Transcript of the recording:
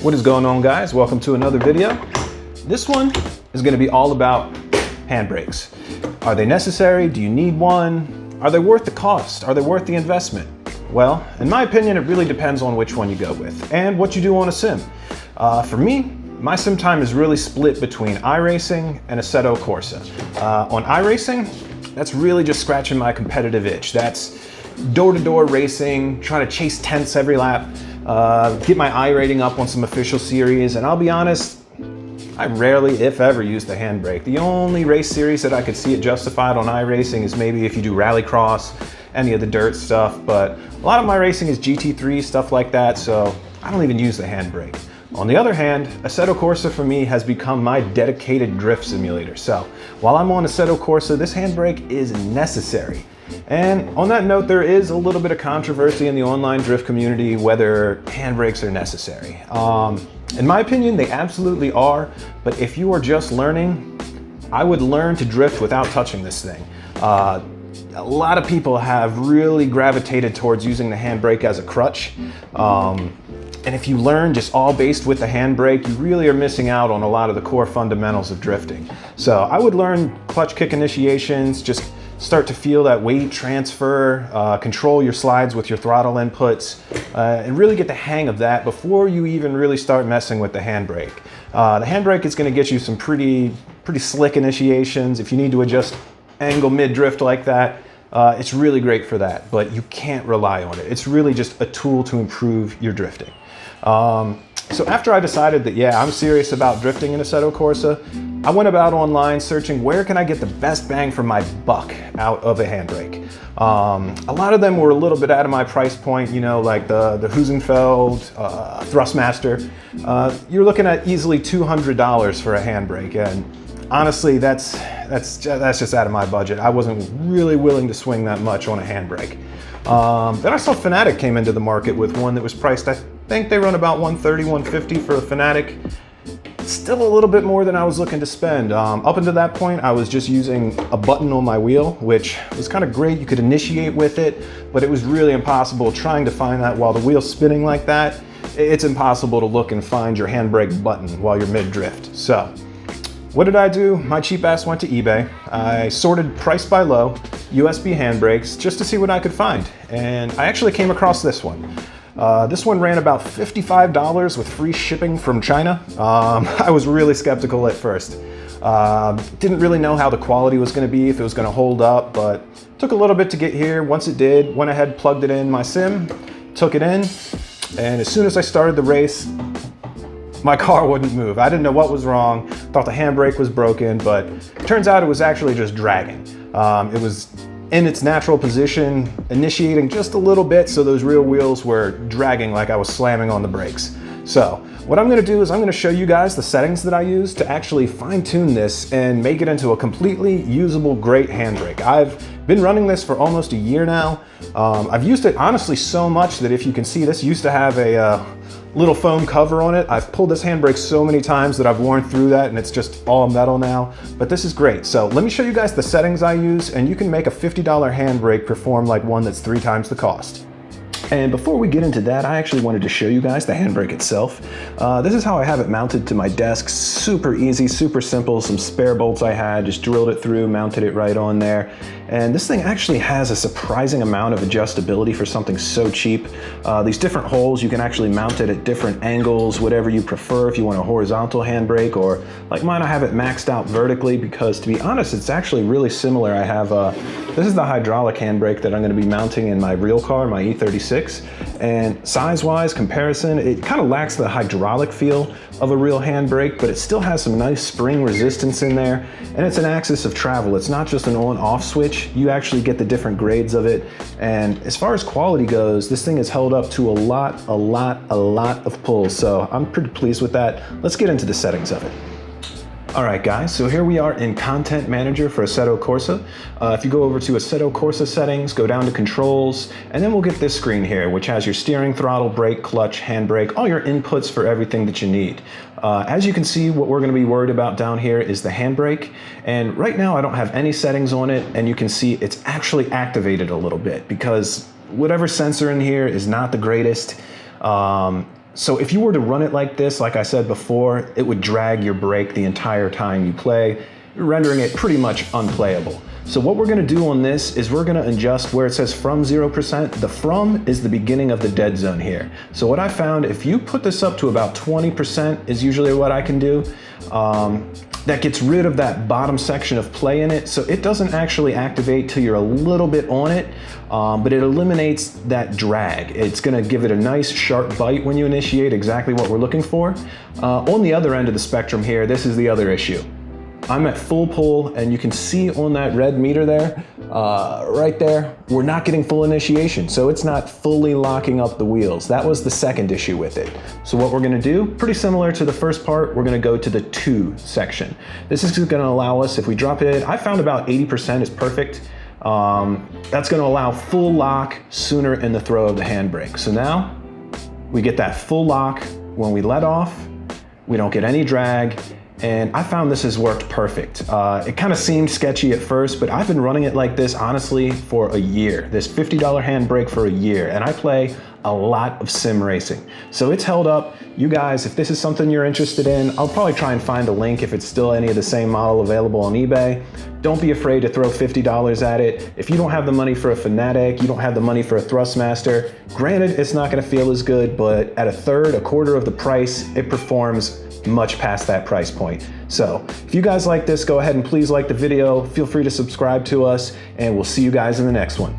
What is going on, guys? Welcome to another video. This one is going to be all about handbrakes. Are they necessary? Do you need one? Are they worth the cost? Are they worth the investment? Well, in my opinion, it really depends on which one you go with and what you do on a sim. For me, my sim time is really split between iRacing and Assetto Corsa. On iRacing, that's really just scratching my competitive itch. That's door-to-door racing, trying to chase tenths every lap, get my I rating up on some official series, and I'll be honest, I rarely, if ever, use the handbrake. The only race series that I could see it justified on iRacing is maybe if you do rallycross, any of the dirt stuff, but a lot of my racing is GT3, stuff like that, so I don't even use the handbrake. On the other hand, Assetto Corsa for me has become my dedicated drift simulator. So while I'm on Assetto Corsa, this handbrake is necessary. And on that note, there is a little bit of controversy in the online drift community whether handbrakes are necessary. In my opinion, they absolutely are, but if you are just learning, I would learn to drift without touching this thing. A lot of people have really gravitated towards using the handbrake as a crutch. And if you learn just all based with the handbrake, you really are missing out on a lot of the core fundamentals of drifting. So I would learn clutch kick initiations, just start to feel that weight transfer, control your slides with your throttle inputs, and really get the hang of that before you even really start messing with the handbrake. The handbrake is going to get you some pretty slick initiations. If you need to adjust angle mid-drift like that, it's really great for that, but you can't rely on it. It's really just a tool to improve your drifting. So after I decided that, yeah, I'm serious about drifting in Assetto Corsa, I went about online searching where can I get the best bang for my buck out of a handbrake. A lot of them were a little bit out of my price point, you know, like the Husenfeld, Thrustmaster. You're looking at easily $200 for a handbrake, and honestly, that's just out of my budget. I wasn't really willing to swing that much on a handbrake. Then I saw Fanatec came into the market with one that was priced, I think they run about $130, $150 for a Fanatec. Still a little bit more than I was looking to spend. Up until that point, I was just using a button on my wheel, which was kind of great. You could initiate with it, but it was really impossible trying to find that while the wheel's spinning like that. It's impossible to look and find your handbrake button while you're mid-drift. So what did I do? My cheap ass went to eBay. I sorted price by low, USB handbrakes, just to see what I could find. And I actually came across this one. This one ran about $55 with free shipping from China. I was really skeptical at first. Didn't really know how the quality was going to be, if it was going to hold up, but took a little bit to get here. Once it did, went ahead, plugged it in my sim, took it in, and as soon as I started the race, my car wouldn't move. I didn't know what was wrong, thought the handbrake was broken, but it turns out it was actually just dragging. It was in its natural position, initiating just a little bit, so those rear wheels were dragging like I was slamming on the brakes. So what I'm gonna do is I'm gonna show you guys the settings that I use to actually fine-tune this and make it into a completely usable, great handbrake. I've been running this for almost a year now. I've used it honestly so much that if you can see, this used to have a little foam cover on it. I've pulled this handbrake so many times that I've worn through that and it's just all metal now, but this is great. So let me show you guys the settings I use, and you can make a $50 handbrake perform like one that's 3 times the cost. And before we get into that, I actually wanted to show you guys the handbrake itself. This is how I have it mounted to my desk. Super easy, super simple. Some spare bolts I had, just drilled it through, mounted it right on there. And this thing actually has a surprising amount of adjustability for something so cheap. These different holes, you can actually mount it at different angles, whatever you prefer. If you want a horizontal handbrake, or like mine, I have it maxed out vertically because, to be honest, it's actually really similar. I have, this is the hydraulic handbrake that I'm gonna be mounting in my real car, my E36. And size-wise comparison, it kind of lacks the hydraulic feel of a real handbrake, but it still has some nice spring resistance in there, and it's an axis of travel. It's not just an on-off switch. You actually get the different grades of it, and as far as quality goes, this thing is held up to a lot of pulls, so I'm pretty pleased with that. Let's get into the settings of it. All right, guys, so here we are in Content Manager for Assetto Corsa. If you go over to Assetto Corsa settings, go down to Controls, and then we'll get this screen here, which has your steering, throttle, brake, clutch, handbrake, all your inputs for everything that you need. As you can see, what we're gonna be worried about down here is the handbrake, and right now I don't have any settings on it, and you can see it's actually activated a little bit because whatever sensor in here is not the greatest. So if you were to run it like this, like I said before, it would drag your brake the entire time you play, rendering it pretty much unplayable. So what we're gonna do on this is we're gonna adjust where it says from 0%. The from is the beginning of the dead zone here. So what I found, if you put this up to about 20% is usually what I can do. That gets rid of that bottom section of play in it, so it doesn't actually activate till you're a little bit on it, but it eliminates that drag. It's gonna give it a nice sharp bite when you initiate, exactly what we're looking for. On the other end of the spectrum here, this is the other issue. I'm at full pull, and you can see on that red meter there, right there, we're not getting full initiation, so it's not fully locking up the wheels. That was the second issue with it. So what we're gonna do, pretty similar to the first part, we're gonna go to the 2 section. This is gonna allow us, if we drop it, I found about 80% is perfect. That's gonna allow full lock sooner in the throw of the handbrake. So now, we get that full lock when we let off, we don't get any drag, and I found this has worked perfect. It kind of seemed sketchy at first, but I've been running it like this, honestly, for a year. This $50 handbrake for a year, and I play a lot of sim racing. So it's held up. You guys, if this is something you're interested in, I'll probably try and find a link if it's still any of the same model available on eBay. Don't be afraid to throw $50 at it. If you don't have the money for a Fanatec, you don't have the money for a Thrustmaster, granted, it's not gonna feel as good, but at a third, a quarter of the price, it performs much past that price point. So if you guys like this, go ahead and please like the video. Feel free to subscribe to us, and we'll see you guys in the next one.